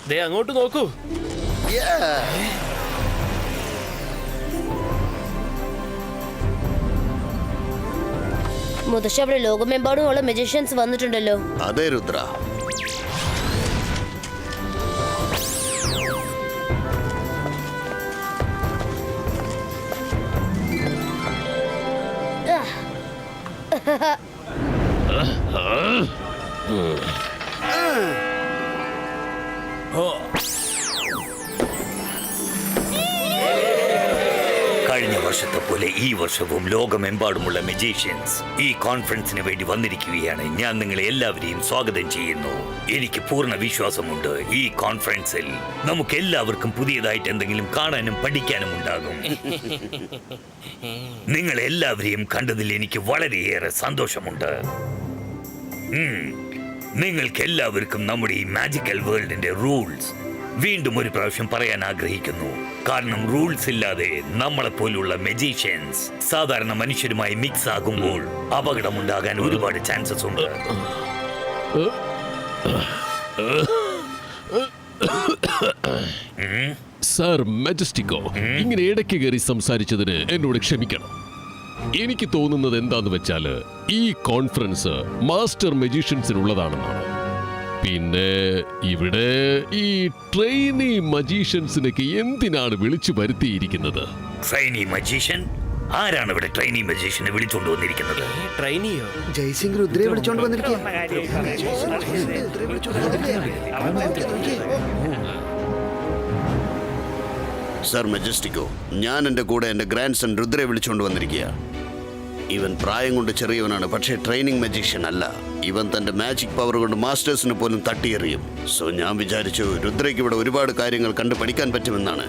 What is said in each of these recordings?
ദേ അങ്ങോട്ട് നോക്കൂ. മുതശ്ശ അവിടെ ലോകമെമ്പാടുമുള്ള മജീഷ്യൻസ് വന്നിട്ടുണ്ടല്ലോ. അതെ രുദ്ര. കഴിഞ്ഞ വർഷത്തെ പോലെ ഈ വർഷവും ലോകമെമ്പാടുമുള്ള മജീഷ്യൻസ് ഈ കോൺഫറൻസിന് വേണ്ടി വന്നിരിക്കുകയാണ്. ഞാൻ നിങ്ങളെ എല്ലാവരെയും സ്വാഗതം ചെയ്യുന്നു. എനിക്ക് പൂർണ്ണ വിശ്വാസമുണ്ട് ഈ കോൺഫറൻസിൽ നമുക്ക് എല്ലാവർക്കും പുതിയതായിട്ട് എന്തെങ്കിലും കാണാനും പഠിക്കാനും ഉണ്ടാകും. നിങ്ങൾ എല്ലാവരെയും കണ്ടതിൽ എനിക്ക് വളരെയേറെ സന്തോഷമുണ്ട്. നിങ്ങൾക്ക് എല്ലാവർക്കും നമ്മുടെ ഈ മാജിക്കൽ വേൾഡിന്റെ റൂൾസ് വീണ്ടും ഒരു പ്രാവശ്യം പറയാൻ ആഗ്രഹിക്കുന്നു. കാരണം റൂൾസ് ഇല്ലാതെ നമ്മളെപ്പോലുള്ള മജീഷ്യൻസ് സാധാരണ മനുഷ്യരുമായി മിക്സ് ആകുമ്പോൾ അപകടമുണ്ടാകാൻ ഒരുപാട് ചാൻസസ് ഉണ്ട്. സർ മജസ്റ്റിക്കോ, ഇങ്ങനെ ഇടയ്ക്ക് കയറി സംസാരിച്ചതിന് എന്നോട് ക്ഷമിക്കണം. എനിക്ക് തോന്നുന്നത് എന്താന്ന് വെച്ചാല് ഈ കോൺഫറൻസ് മാസ്റ്റർ മജീഷ്യൻസിനുള്ളതാണെന്നാണ്. പിന്നെ ഇവിടെ ഈ ട്രെയിനി മജീഷ്യൻസിനൊക്കെ എന്തിനാണ് വിളിച്ചു വരുത്തിയിരിക്കുന്നത്? Trainee magician? ആരാണ് ഇവിടെ ട്രെയിനി മജീഷ്യനെ വിളിച്ചുകൊണ്ട് വന്നിരിക്കുന്നത്? ട്രെയിനിയോ? ജയ്സിംഗ് രുദ്രയെ വിളിച്ചോണ്ട് വന്നിരിക്കുക. സർ മജസ്റ്റിക്കോ, ഞാൻ എന്റെ കൂടെ എന്റെ ഗ്രാൻഡ് സൺ രുദ്രയെ വിളിച്ചുകൊണ്ട് വന്നിരിക്കുക. ഇവൻ പ്രായം കൊണ്ട് ചെറിയവനാണ്, പക്ഷേ ട്രെയിനിങ് മജീഷ്യൻ അല്ല. ഇവൻ തന്റെ മാജിക് പവർ കൊണ്ട് മാസ്റ്റേഴ്സിന് പോലും തട്ടിയെറിയും. സോ ഞാൻ വിചാരിച്ചു രുദ്രയ്ക്ക് ഇവിടെ ഒരുപാട് കാര്യങ്ങൾ കണ്ടു പഠിക്കാൻ പറ്റുമെന്നാണ്.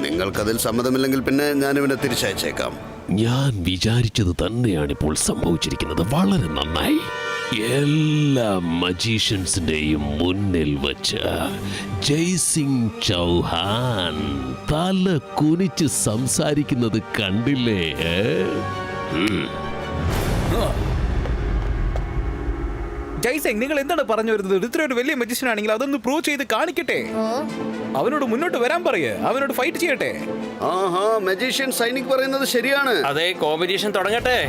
നിങ്ങൾക്കതിൽ സമ്മതമില്ലെങ്കിൽ പിന്നെ ഞാൻ ഇവനെ തിരിച്ചയച്ചേക്കാം. ഞാൻ വിചാരിച്ചത് തന്നെയാണ് ഇപ്പോൾ സംഭവിച്ചിരിക്കുന്നത്. വളരെ നന്നായി. എല്ലാ മജീഷ്യൻസിന്റെയും മുന്നിൽ വച്ച് ജയ്സിംഗ് ചൗഹാൻ തല കുനിച്ച് സംസാരിക്കുന്നത് കണ്ടില്ലേ? ജയ്സിംഗ്, നിങ്ങൾ എന്താണ് പറഞ്ഞു വരുന്നത്? രുദ്ര ഒരു വലിയ മജീഷ്യൻ ആണെങ്കിൽ അതൊന്ന് പ്രൂവ് ചെയ്ത് കാണിക്കട്ടെ. അവനോട് മുന്നോട്ട് വരാൻ പറയേ, അവനോട് ഫൈറ്റ് ചെയ്യട്ടെ. ആഹാ, മജീഷ്യൻ സൈനിക് പറയുന്നത് ശരിയാണ്. അതെ, കോമ്പറ്റീഷൻ തുടങ്ങട്ടെ.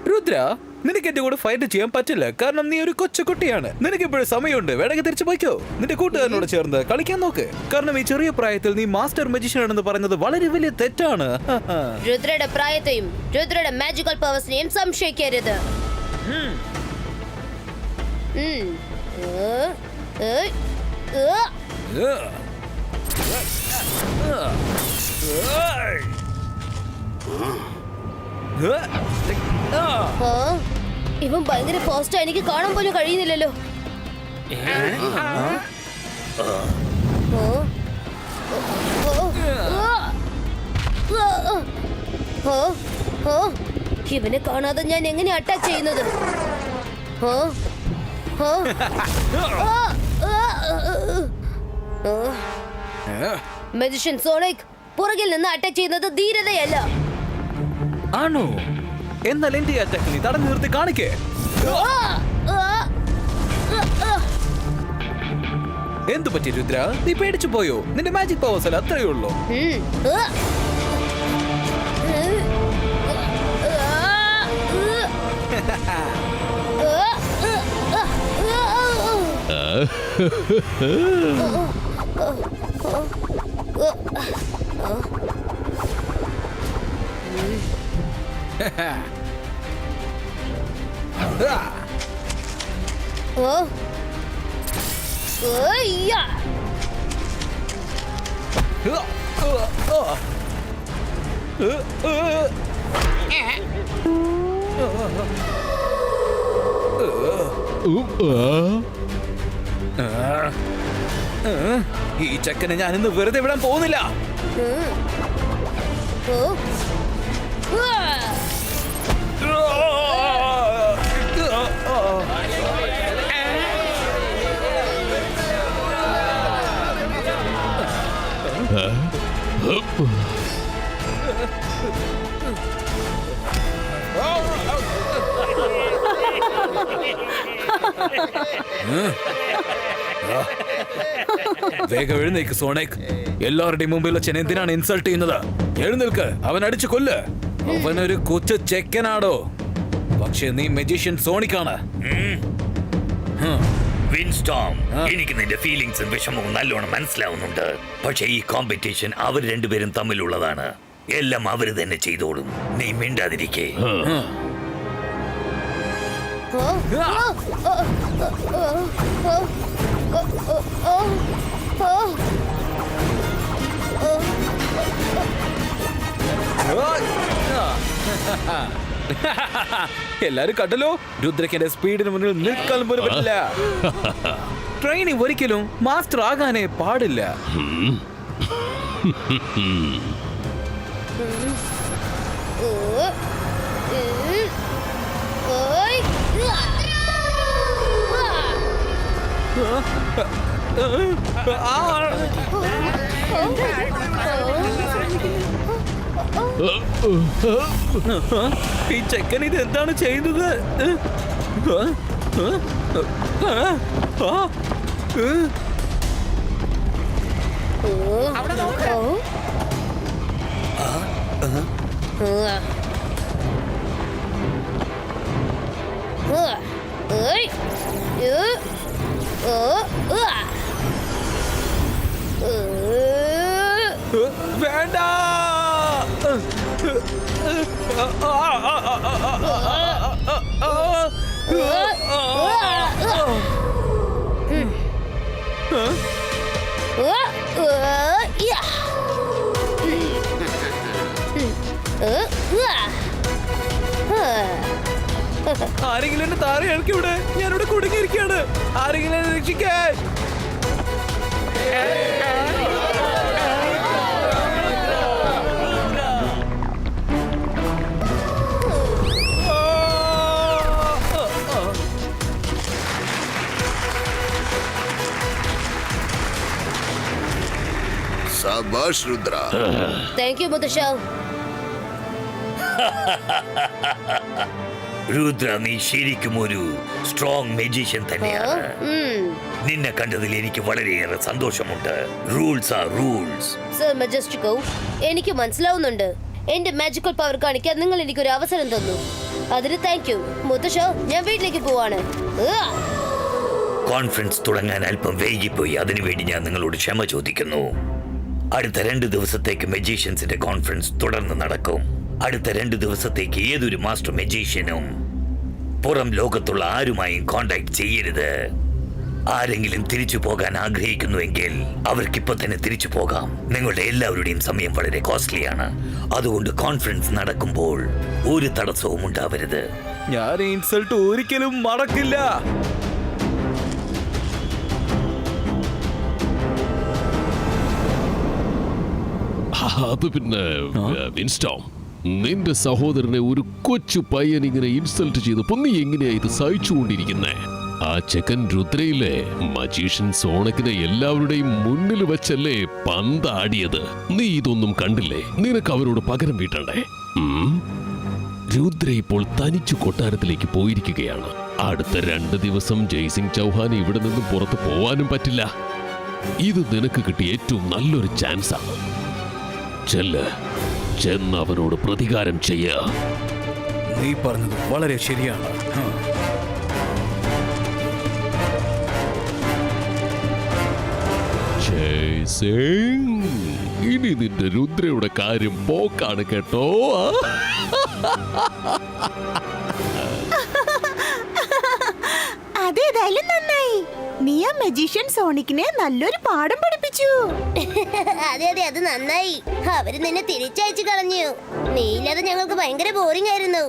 രുദ്ര, നിനക്ക് എന്റെ കൂടെ ഫൈറ്റ് ചെയ്യാൻ പറ്റില്ല. കാരണം നീ ഒരു കൊച്ചുകുട്ടിയാണ്. നിനക്ക് ഇപ്പോഴും സമയമുണ്ട്. വേണമെങ്കിൽ തിരിച്ചു പോയിക്കോ. നിന്റെ കൂട്ടുകാരനോട് ചേർന്ന് കളിക്കാൻ നോക്ക്. കാരണം ഈ ചെറിയ പ്രായത്തിൽ നീ മാസ്റ്റർ മജീഷ്യൻ ആണെന്ന് പറയുന്നത് വളരെ വലിയ തെറ്റാണ്. രുദ്രയുടെ പ്രായത്തെയും രുദ്രയുടെ മാജിക്കൽ പവേഴ്സിനെയും സംശയിക്കരുത്. ഇവൻ ഭയങ്കര ഫാസ്റ്റാ. എനിക്ക് കാണാൻ പോലും കഴിയുന്നില്ലല്ലോ. ഇവനെ കാണാതെ ഞാൻ എങ്ങനെ അറ്റാക്ക് ചെയ്യുന്നത്? മജീഷ്യൻ സോണിക്, പുറകിൽ നിന്ന് അറ്റാക്ക് ചെയ്യുന്നത് ധീരതയല്ല. ആണോ? എന്നാൽ എന്റെ അറ്റാക്ക് നീ തടഞ്ഞു നിർത്തി കാണിക്കേ. എന്തു പറ്റി രുദ്ര? നീ പേടിച്ചു പോയോ? നിന്റെ മാജിക് പവേഴ്സ് അല്ല, അത്രയേ ഉള്ളൂ. ഈ ചെക്കനെ ഞാൻ ഇന്ന് വെറുതെ വിടാൻ പോകുന്നില്ല. വേഗം എഴുന്നേക്ക് സോണിക്. എല്ലാവരുടെയും മുമ്പിൽ വെച്ച് എന്നെ എന്തിനാണ് ഇൻസൾട്ട് ചെയ്യുന്നത്? എഴുന്നേൽക്ക്, അവൻ അടിച്ചു കൊല്ല്. അവനൊരു കൊച്ചു ചെക്കനാടോ, പക്ഷെ നീ മെജീഷ്യൻ സോണിക്കാണ്. വിൻസ്റ്റോം, എനിക്ക് നിന്റെ ഫീലിങ്സും വിഷമവും നല്ലോണം മനസ്സിലാവുന്നുണ്ട്. പക്ഷെ ഈ കോമ്പറ്റീഷൻ അവർ രണ്ടുപേരും തമ്മിലുള്ളതാണ്. എല്ലാം അവര് തന്നെ ചെയ്തോളും. നീ മിണ്ടാതിരിക്കേ. എല്ലാരും കണ്ടല്ലോ, രുദ്രയ്ക്ക് സ്പീഡിന് മുന്നിൽ നിൽക്കാൻ പോലും പറ്റില്ല. ട്രെയിനിങ് ഒരിക്കലും മാസ്റ്റർ ആകാനേ പാടില്ല. ഈ ചെക്കൻ ഇത് എന്താണ് ചെയ്യുന്നത്? വേണ്ട. ആരെങ്കിലും എന്നെ താഴെ ഇറക്കി ഇവിടെ, ഞാനിവിടെ കുടുങ്ങിയിരിക്കുകയാണ്. ആരെങ്കിലും എന്നെ രക്ഷിക്കാൻ. ശാബാഷ് രുദ്ര. താങ്ക് യു മുത്തശ്ശ. രുദ്ര, നീ ശരിക്കും ഒരു സ്ട്രോങ് മെജീഷ്യൻ തന്നെയാണ്. നിന്നെ കണ്ടതിൽ എനിക്ക് വളരെയേറെ സന്തോഷമുണ്ട്. Rules R rules. സർ മജസ്റ്റിക്കോ, എനിക്ക് മനസ്സിലാവുന്നുണ്ട്. എന്റെ മാജിക്കൽ പവർ കാണിക്കാൻ നിങ്ങൾ എനിക്കൊരു അവസരം തന്നു. അതിന് താങ്ക് യു മുത്തശ്ശ. ഞാൻ വീട്ടിലേക്ക് പോവാണ്. കോൺഫറൻസ് തുടങ്ങാൻ അല്പം വൈകിപ്പോയി. അതിനുവേണ്ടി ഞാൻ നിങ്ങളോട് ക്ഷമ ചോദിക്കുന്നു. അടുത്ത 2 ദിവസത്തേക്ക് മെജീഷ്യൻസിന്റെ കോൺഫറൻസ് തുടർന്ന് നടക്കും. അടുത്ത 2 ദിവസത്തേക്ക് ഏതൊരു മാസ്റ്റർ മെജീഷ്യനും പുറം ലോകത്തുള്ള ആരുമായും കോണ്ടാക്ട് ചെയ്യരുത്. ആരെങ്കിലും തിരിച്ചു പോകാൻ ആഗ്രഹിക്കുന്നുവെങ്കിൽ അവർക്കിപ്പോ തന്നെ തിരിച്ചു പോകാം. നിങ്ങളുടെ എല്ലാവരുടെയും സമയം വളരെ കോസ്റ്റ്ലിയാണ്. അതുകൊണ്ട് കോൺഫറൻസ് നടക്കുമ്പോൾ ഒരു തടസ്സവും ഉണ്ടാവരുത്. ഞാൻ ഇൻസൾട്ട് ഒരിക്കലും മറക്കില്ല. അത് പിന്നെ വിൻസ്റ്റോം, നിന്റെ സഹോദരനെ ഒരു കൊച്ചു പയ്യൻ ഇങ്ങനെ ഇൻസൾട്ട് ചെയ്തപ്പോ നീ എങ്ങനെയാ ഇത് സഹിച്ചുകൊണ്ടിരിക്കുന്നേ? ആ ചെക്കൻ രുദ്രയിലെ മജീഷ്യൻ സോണക്കിനെ എല്ലാവരുടെയും മുന്നിൽ വെച്ചല്ലേ പന്താടിയത്. നീ ഇതൊന്നും കണ്ടില്ലേ? നിനക്ക് അവരോട് പകരം വീട്ടണ്ടേ? രുദ്ര ഇപ്പോൾ തനിച്ചു കൊട്ടാരത്തിലേക്ക് പോയിരിക്കുകയാണ്. അടുത്ത 2 ദിവസം ജയ്സിംഗ് ചൗഹാൻ ഇവിടെ നിന്നും പുറത്ത് പോവാനും പറ്റില്ല. ഇത് നിനക്ക് കിട്ടിയ ഏറ്റവും നല്ലൊരു ചാൻസാണ്. ചെന്ന് അവനോട് പ്രതികാരം ചെയ്യ. നീ പറഞ്ഞത് വളരെ ശരിയാണ്. ഇനി നിന്റെ രുദ്രയുടെ കാര്യം പോക്കാണ് കേട്ടോ. അതേതായാലും നന്നായി. നീ ആ മജീഷ്യൻ സോണിക്കിനെ നല്ലൊരു പാഠം പഠിപ്പിച്ചു. അതെ അതെ, അത് നന്നായി. അവര് നിന്നെ തിരിച്ചയച്ചു കളഞ്ഞു. നീയില്ലാതെ ഞങ്ങൾക്ക് ഭയങ്കര ബോറിംഗ് ആയിരുന്നു.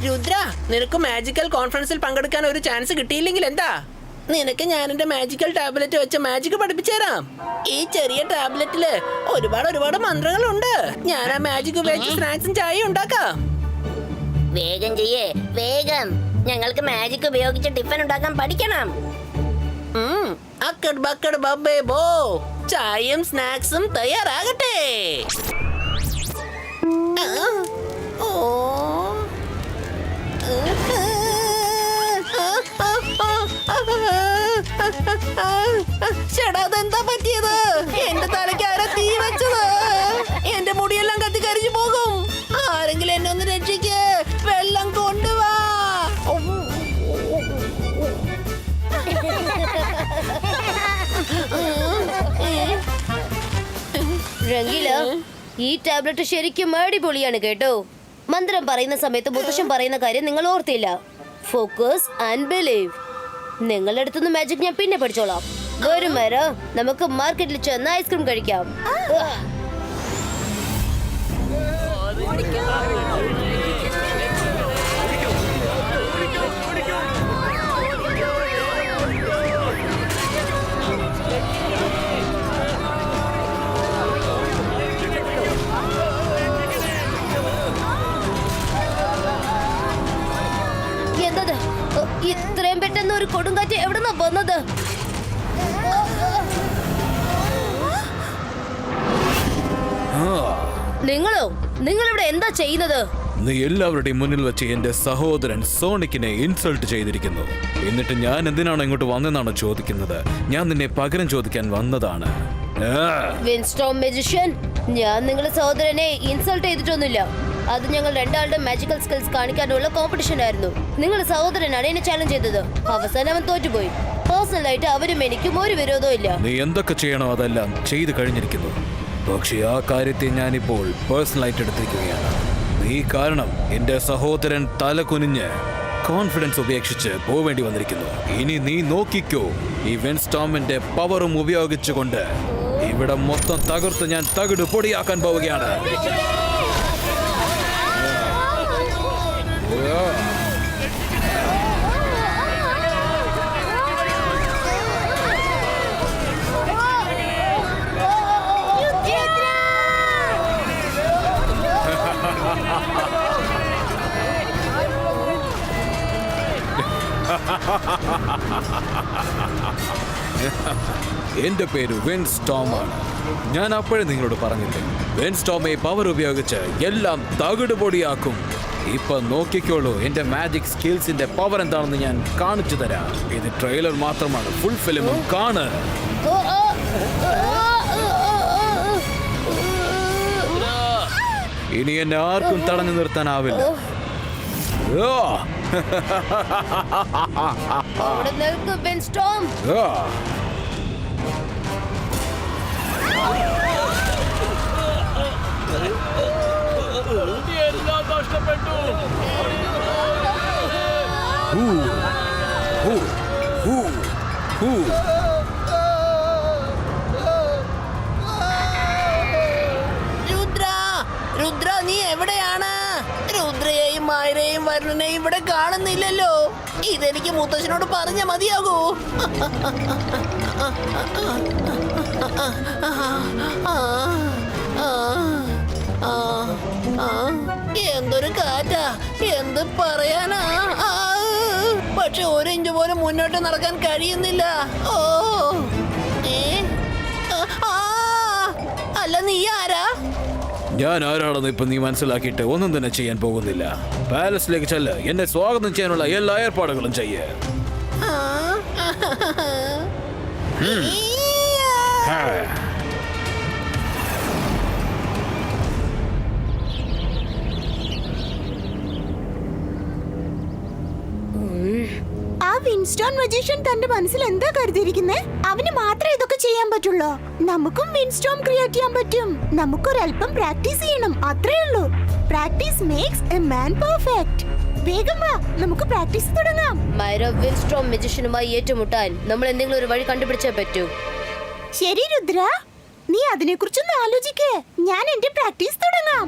രുദ്ര, നിനക്ക് മാജിക്കൽ കോൺഫറൻസിൽ പങ്കെടുക്കാൻ ഒരു ചാൻസ് കിട്ടിയില്ലെങ്കിൽ എന്താ? നിനക്ക് ഞാൻ എന്റെ മാജിക്കൽ ടാബ്ലറ്റ് വെച്ച് മാജിക് പഠിപ്പിച്ചു തരാം. ഈ ചെറിയ ടാബ്ലറ്റില് ഒരുപാട് മന്ത്രങ്ങളുണ്ട്. ഞാൻ ആ മാജിക് ഉപയോഗിച്ച് സ്നാക്സും ചായയും ഉണ്ടാക്കാം. വേഗം ചെയ്യേ, വേഗം. ഞങ്ങൾക്ക് മാജിക് ഉപയോഗിച്ച് ടിഫിൻ ഉണ്ടാക്കാൻ പഠിക്കണം. അക്കട് ബക്കട് ബബ്ബേ ബോ, ചായയും സ്നാക്സും തയ്യാറാകട്ടെ. ആ, ഓ, ചേട്ടാ അതെന്താ പറ്റിയത്? എന്റെ തലയ്ക്ക് ആരാ തീ വെച്ചത്? എന്റെ മുടിയെല്ലാം കത്തിക്കരിഞ്ഞു പോകും. ആരെങ്കിലും എന്നെ ഒന്ന് രക്ഷിക്ക്, വെള്ളം കൊണ്ടുവാ. രംഗീല, ഈ ടാബ്ലറ്റ് ശരിക്കും അടിപൊളിയാണ് കേട്ടോ. മന്ത്രം പറയുന്ന സമയത്ത് മുത്തശ്ശൻ പറയുന്ന കാര്യം നിങ്ങൾ ഓർത്തില്ല. Focus and believe. നിങ്ങളുടെ അടുത്തുനിന്ന് മാജിക് ഞാൻ പിന്നെ പഠിച്ചോളാം. വരും വരെ നമുക്ക് മാർക്കറ്റിൽ ചെന്ന് ഐസ്ക്രീം കഴിക്കാം. എന്തത്? ഇത്രയും പെട്ടെന്ന് ഒരു കൊടുങ്കാറ്റ് എവിടുന്നാ വന്നത്? നിങ്ങളോ? നിങ്ങളിവിടെ എന്താ ചെയ്യുന്നത്? നീ എല്ലാവരുടെയും മുന്നിൽ വെച്ച് എന്റെ സഹോദരൻ സോണിക്കിനെ ഇൻസൾട്ട് ചെയ്തിരിക്കുന്നു. എന്നിട്ട് ഞാൻ എന്തിനാണ് ഇങ്ങോട്ട് വന്നെന്നാണ് ചോദിക്കുന്നത്? ഞാൻ നിന്നെ പകരം ചോദിക്കാൻ വന്നതാണ്. വിൻസ്റ്റോം മജിഷ്യൻ, ഞാൻ നിങ്ങളുടെ സഹോദരനെ ഇൻസൾട്ട് ചെയ്തിട്ടൊന്നുമില്ല. അത് ഞങ്ങൾ രണ്ടാളുടെ മാജിക്കൽ സ്കിൽസ് കാണിക്കാനുള്ള കോമ്പറ്റീഷൻ ആയിരുന്നു. നിങ്ങളുടെ സഹോദരനാണ് എന്നെ ചാലഞ്ച് ചെയ്തത്. അവസാനം അവൻ തോറ്റുപോയി. പേഴ്സണലായിട്ട് അവരും എനിക്കും ഒരു വിരോധവും ഇല്ല. നീ എന്തൊക്കെ ചെയ്യണോ അതെല്ലാം ചെയ്തു കഴിഞ്ഞിരിക്കുന്നു. പക്ഷെ ആ കാര്യത്തെ ഞാനിപ്പോൾ പേഴ്സണലായിട്ട് എടുത്തിരിക്കുകയാണ്. നീ കാരണം എന്റെ സഹോദരൻ തല കുനിഞ്ഞ് കോൺഫിഡൻസ് ഉപേക്ഷിച്ച് പോവേണ്ടി വന്നിരിക്കുന്നു. ഇനി നീ നോക്കിക്കോ, ഈ വിൻസ്റ്റോമിന്റെ പവറും ഉപയോഗിച്ചുകൊണ്ട് ഇവിടെ മൊത്തം തകർത്ത് ഞാൻ തകിട് പൊടിയാക്കാൻ പോവുകയാണ്. എന്റെ പേര് വിൻസ്റ്റോം ആണ്. ഞാൻ അപ്പോഴും നിങ്ങളോട് പറഞ്ഞില്ലേ, വിൻസ്റ്റോമെ പവർ ഉപയോഗിച്ച് എല്ലാം തകിട് പൊടിയാക്കും. ഇപ്പൊ നോക്കിക്കോളൂ, എന്റെ മാജിക് സ്കിൽസിന്റെ പവർ എന്താണെന്ന് ഞാൻ കാണിച്ചു തരാം. ഇത് ട്രെയിലർ മാത്രമാണ്, ഫുൾ ഫിലിമും കാണ്. ഇനി എന്നെ ആർക്കും തടഞ്ഞു നിർത്താനാവില്ല. അവിടെ നിൽക്ക് വിൻസ്റ്റോം. രുദ്ര, രുദ്ര നീ എവിടെയാണ്? രുദ്രയെയും മായരെയും വരുണനെയും ഇവിടെ കാണുന്നില്ലല്ലോ. ഇതെനിക്ക് മുത്തശ്ശനോട് പറഞ്ഞ മതിയാകൂ. എന്തൊരു കാറ്റാ, എന്ത് പറയാനാ. പക്ഷെ ഒരു ഇഞ്ച് പോലും മുന്നോട്ട് നടക്കാൻ കഴിയുന്നില്ല. ഓ, അല്ല നീ ആരാ? ഞാൻ ആരാണെന്ന് ഇപ്പൊ നീ മനസ്സിലാക്കിയിട്ട് ഒന്നും തന്നെ ചെയ്യാൻ പോകുന്നില്ല. പാലസിലേക്ക് ചെല്ല്, എന്നെ സ്വാഗതം ചെയ്യാനുള്ള എല്ലാ ഏർപ്പാടുകളും ചെയ്യ്. ആ വിൻസ്റ്റോൺ മജീഷ്യൻ തന്റെ മനസ്സിൽ എന്താ കരുതിയിരിക്കുന്നേ? അവന് മാത്രമേ ഇതൊക്കെ ചെയ്യാൻ പറ്റുള്ളൂ. നമുക്കും വിൻസ്റ്റോം ക്രിയേറ്റ് ചെയ്യാൻ പറ്റും. നമുക്കൊരല്പം പ്രാക്ടീസ് ചെയ്യണം, അത്രേ ഉള്ളൂ. Practice makes a man perfect. വേഗം വാ, നമുക്ക് പ്രാക്ടീസ് തുടങ്ങാം. മൈറ വിൻസ്റ്റോം മജിഷ്യനുമായി ഏറ്റുമുട്ടാൻ നമ്മൾ എന്തെങ്കിലും ഒരു വഴി കണ്ടുപിടിച്ചേ പറ്റൂ. ശരി രുദ്ര, നീ അതിനെക്കുറിച്ചൊന്ന് ആലോചിക്കേ. ഞാൻ എന്റെ പ്രാക്ടീസ് തുടങ്ങാം.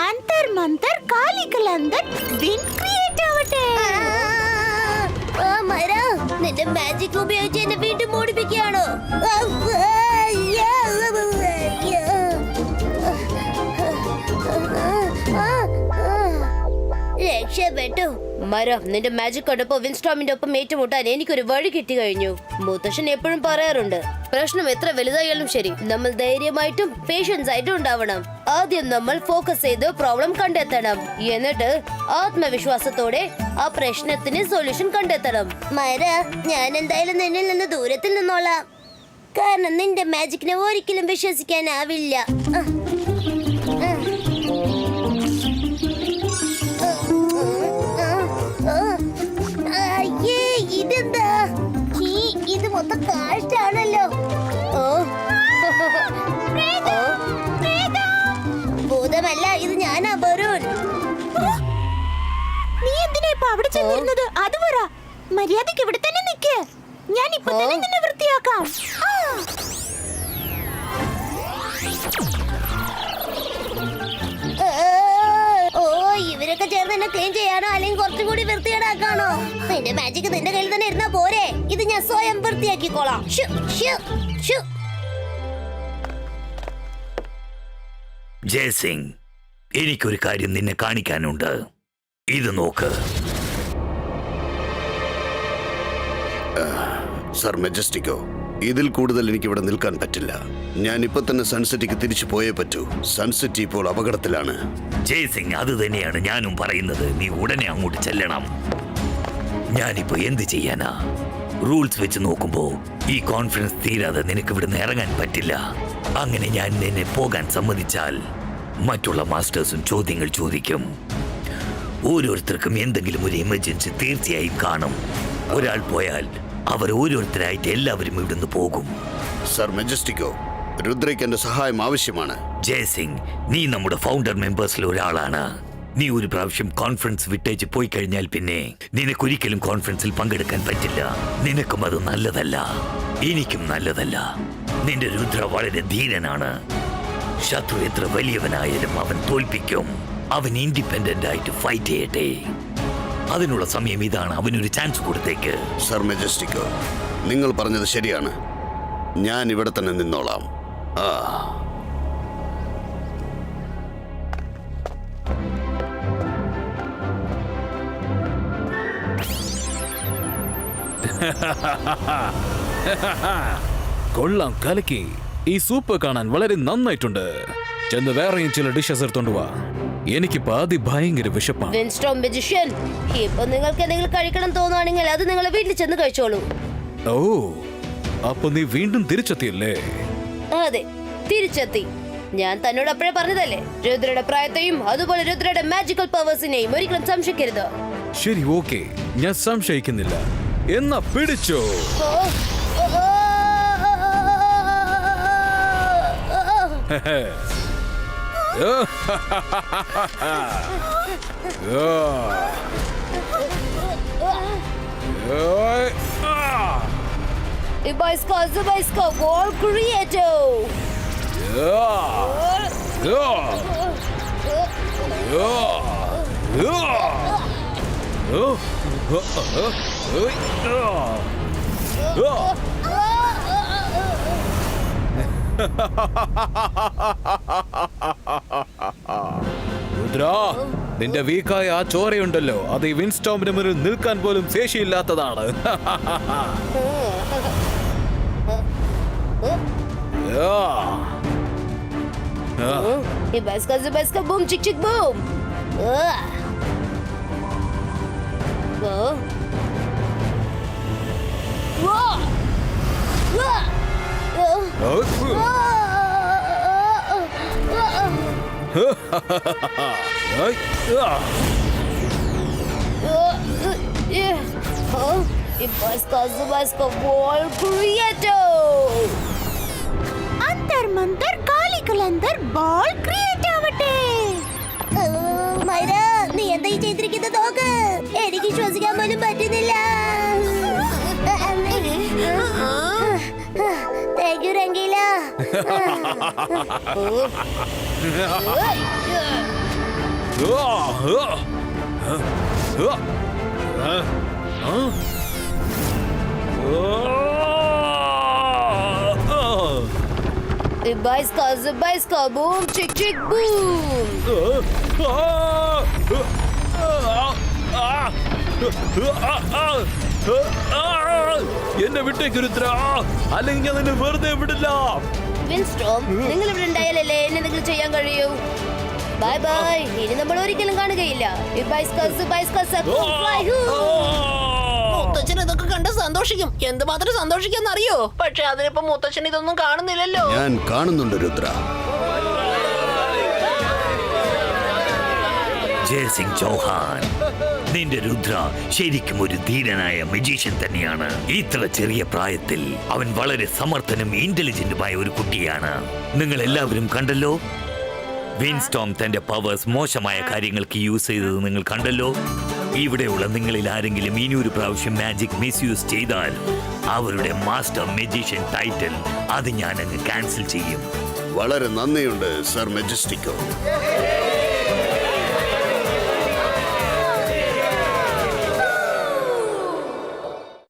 അന്തർ മന്തർ കാലിക്കലന്തർ വിൻ ക്രിയേറ്റ് ആവട്ടെ. മൈറ, നിന്റെ മാജിക് ഉപയോഗിച്ച് എന്നെ വീണ്ടും മോടിപ്പിക്കുകയാണോ? രക്ഷപ്പെട്ടു. മര നിന്റെ മാജിക് കണ്ടപ്പോ വിൻസ്റ്റോമിന്റെ ഒപ്പം ഏറ്റുമുട്ടാൻ എനിക്കൊരു വഴി കിട്ടി കഴിഞ്ഞു. മുത്തശ്ശൻ എപ്പോഴും പറയാറുണ്ട്, പ്രശ്നം എത്ര വലുതായാലും ശരി, നമ്മൾ ധൈര്യമായിട്ടും പേഷ്യൻസ് ആയിട്ടും ഉണ്ടാവണം. ആദ്യം നമ്മൾ ഫോക്കസ് ചെയ്ത് പ്രോബ്ലം കണ്ടെത്തണം, എന്നിട്ട് ആത്മവിശ്വാസത്തോടെ ആ പ്രശ്നത്തിന് സൊല്യൂഷൻ കണ്ടെത്തണം. മര, ഞാൻ എന്തായാലും നിന്നിൽ നിന്ന് ദൂരത്തിൽ നിന്നോളാം, കാരണം നിന്റെ മാജിക്കിനെ ഒരിക്കലും വിശ്വസിക്കാനാവില്ല. അയ്യേ, ഇതെന്താ? ഇത് മൊത്തം കാഷ്ടാണല്ലോ. ഭൂതമല്ല, ഇത് ഞാനാ ബറൂൺ. നീ എന്തിനാ ഇപ്പൊ അവിടെ ചെന്നിരുന്നത്? അത് പറ. മര്യാദക്ക് ഇവിടെ തന്നെ നിക്ക്. ഞാൻ ഇപ്പൊ തന്നെ നിന്നെ വൃത്തിയാക്കാം. ഓ, ഇവരൊക്കെ ചേർന്ന് എന്നെ ക്ലീൻ ചെയ്യാനോ അല്ലെങ്കിൽ കുറച്ചും കൂടി വൃത്തികേടാക്കാണോ? നിന്റെ മാജിക് നിന്റെ കയ്യിൽ തന്നെ ഇരുന്നാ പോരെ, ഇത് ഞാൻ സ്വയം വൃത്തിയാക്കിക്കോളാം. ഷു, ഷു, ഷു. ജയസിംഗ്, എനിക്കൊരു കാര്യം നിന്നെ കാണിക്കാനുണ്ട്. ഇത് നോക്ക്. സർ മെജസ്റ്റിക്കോ, ഇതിൽ കൂടുതൽ എനിക്ക് ഇവിടെ നിൽക്കാൻ പറ്റില്ല. ഞാൻ ഇപ്പൊ തന്നെ സൺസെറ്റിക്ക് തിരിച്ചു പോയേ പറ്റൂ. സൺസെറ്റ് ഇപ്പോൾ അപകടത്തിലാണ്. ജയസിംഗ്, അത് തന്നെയാണ് ഞാനും പറയുന്നത്. നീ ഉടനെ അങ്ങോട്ട് ചെല്ലണം. ഞാനിപ്പോ എന്ത് ചെയ്യാനാ? റൂൾസ് വെച്ച് നോക്കുമ്പോ ഈ കോൺഫറൻസ് തീരാതെ നിനക്ക് ഇവിടുന്ന് ഇറങ്ങാൻ പറ്റില്ല. അങ്ങനെ ഞാൻ നിന്നെ പോകാൻ സമ്മതിച്ചാൽ മറ്റുള്ള മാസ്റ്റേഴ്സും ചോദ്യങ്ങൾ ചോദിക്കും. ഓരോരുത്തർക്കും എന്തെങ്കിലും ഒരു എമർജൻസി തീർച്ചയായും കാണും. ഒരാൾ പോയാൽ അവർ ഓരോരുത്തരായിട്ട് എല്ലാവരും ഇവിടുന്ന് പോകും. സർ മെജസ്റ്റിക്കോ, രുദ്രയ്ക്ക് എന്റെ സഹായം ആവശ്യമാണ്. ജയസിംഗ്, നീ നമ്മുടെ ഫൗണ്ടർ മെമ്പേഴ്സിൽ ഒരാളാണ്. നീ ഒരു പ്രാവശ്യം കോൺഫറൻസ് വിട്ടേച്ച് പോയി കഴിഞ്ഞാൽ പിന്നെ നിനക്കൊരിക്കലും കോൺഫറൻസിൽ പങ്കെടുക്കാൻ പറ്റില്ല. നിനക്കും അത് നല്ലതല്ല, എനിക്കും നല്ലതല്ല. നിന്റെ രുദ്ര വളരെ ധീരനാണ്. ശത്രു എത്ര വലിയവനായാലും അവൻ തോൽപ്പിക്കും. അവൻ ഇൻഡിപെൻഡന്റ് ആയിട്ട് ഫൈറ്റ് ചെയ്യട്ടെ. അതിനുള്ള സമയം ഇതാണ്. അവനൊരു ചാൻസ് കൊടുത്തേക്ക്. സർ മെജസ്റ്റിക്കോ, നിങ്ങൾ പറഞ്ഞത് ശരിയാണ്. ഞാൻ ഇവിടെ തന്നെ നിന്നോളാം. കൊള്ളാം, കലക്കി. ഈ സൂപ്പ് കാണാൻ വളരെ നന്നായിട്ടുണ്ട്. ചെന്ന് വേറെയും ചില ഡിഷസ് എടുത്തോണ്ട് വാ. എനിക്കിപ്പോ ഭയങ്കര വിശപ്പാണ്. വിൻസ്റ്റോം മജിഷ്യൻ, ഇപ്പൊ നിങ്ങൾക്ക് എന്തെങ്കിലും കഴിക്കണം തോന്നുവാണെങ്കിൽ അത് നിങ്ങളെ വീട്ടിൽ ചെന്ന് കഴിച്ചോളൂ. ഓ, അപ്പൊ നീ വീണ്ടും തിരിച്ചെത്തിയല്ലേ? അതെ, തിരിച്ചെത്തി. ഞാൻ തന്നോട് അപ്പോഴേ പറഞ്ഞതല്ലേ, രുദ്രയുടെ പ്രായത്തെയും അതുപോലെ രുദ്രയുടെ മാജിക്കൽ പവേഴ്സിനെയും ഒരിക്കലും സംശയിക്കരുത്. ശരി, ഓക്കെ, ഞാൻ സംശയിക്കുന്നില്ല. എന്നാ പിടിച്ചോ. Ibaiska Wall Creator. രുദ്ര, നിന്റെ വീക്കായ ആ ചോരയുണ്ടല്ലോ, അത് ഈ വിൻസ്റ്റോമിന് മുന്നിൽ നിൽക്കാൻ പോലും ശേഷിയില്ലാത്തതാണ്. Ibaiska boom chick chick boom. Ibaiska Wall Creator. अंतर मंतर കാലികളന്തർ ബോൾ ക്രിയേറ്റ് ആവട്ടെ. മൈര, നീ എന്താ ഈ ചെയ്തിരിക്കുന്നത് നോക്ക്. എനിക്ക് ശ്വസിക്കാൻ പോലും പറ്റുന്നില്ല. Thank you Rangeela. Ibaiska boom chick chick boom. എന്നെ വിട്ടേക്ക് രുദ്ര, അല്ലെങ്കിൽ ഞാൻ നിന്നെ വെറുതെ വിടില്ല. വിൻസ്റ്റോം, നിങ്ങൾ ഇവിടെ ഉണ്ടായാലല്ലേ എന്നെ എന്തെങ്കിലും ചെയ്യാൻ കഴിയൂ. ബൈ ബൈ, ഇനി നമ്മൾ ഒരിക്കലും കാണുകയില്ല. മുത്തച്ഛൻ ഇതൊക്കെ കണ്ട് സന്തോഷിക്കും. എന്തുമാത്രം സന്തോഷിക്കാന്ന് അറിയോ? പക്ഷെ അതിനിപ്പോ മുത്തച്ഛൻ ഇതൊന്നും കാണുന്നില്ലല്ലോ. ഞാൻ കാണുന്നുണ്ട് രുദ്ര. ജയസിംഗ് ചൗഹാൻ, നിന്റെ രുദ്ര ശരിക്കും ഒരു ധീരനായ മജീഷ്യൻ തന്നെയാണ്. ഇത്ര ചെറിയ പ്രായത്തിൽ അവൻ വളരെ സമർത്ഥനും ഇന്റലിജന്റുമായ ഒരു കുട്ടിയാണ്. നിങ്ങൾ എല്ലാവരും കണ്ടല്ലോ, വിൻസ്റ്റോം തന്റെ പവേഴ്സ് മോശമായ കാര്യങ്ങൾക്ക് യൂസ് ചെയ്തത് നിങ്ങൾ കണ്ടല്ലോ. ഇവിടെയുള്ള നിങ്ങളിൽ ആരെങ്കിലും ഇനി ഒരു പ്രാവശ്യം മാജിക് മിസ്യൂസ് ചെയ്താൽ അവരുടെ മാസ്റ്റർ മജീഷ്യൻ ടൈറ്റിൽ അത് ഞാൻ അങ്ങ് ക്യാൻസൽ ചെയ്യും. വളരെ നന്ദിയുണ്ട് സർ മെജസ്റ്റിക്കോ.